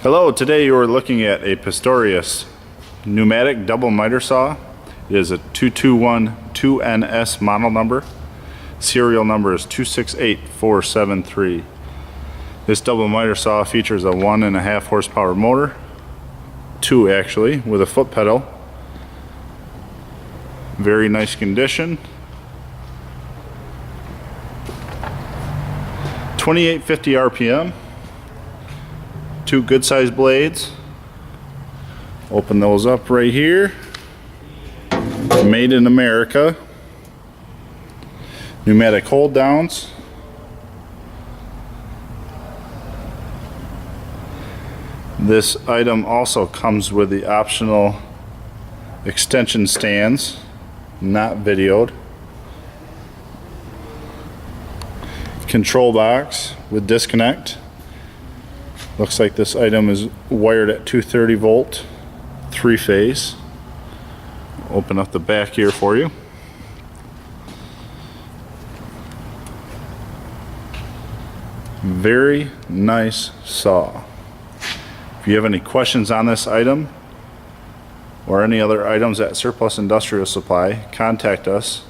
Hello, today you are looking at a Pistorius pneumatic double miter saw. It is a 2212NS model number. Serial number is 268473. This double miter saw features a 1.5 horsepower motor, 2 actually, with a foot pedal. Very nice condition. 2850 RPM. 2 good sized blades. Open those up right here. Made in America. Pneumatic hold downs. This item also comes with the optional extension stands, not videoed. Control box with disconnect. Looks like this item is wired at 230 volt, 3-phase. Open up the back here for you. Very nice saw. If you have any questions on this item or any other items at Surplus Industrial Supply, contact us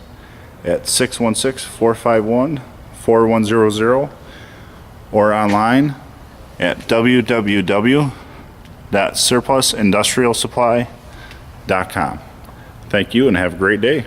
at 616-451-4100 or online at www.surplusindustrialsupply.com. Thank you and have a great day.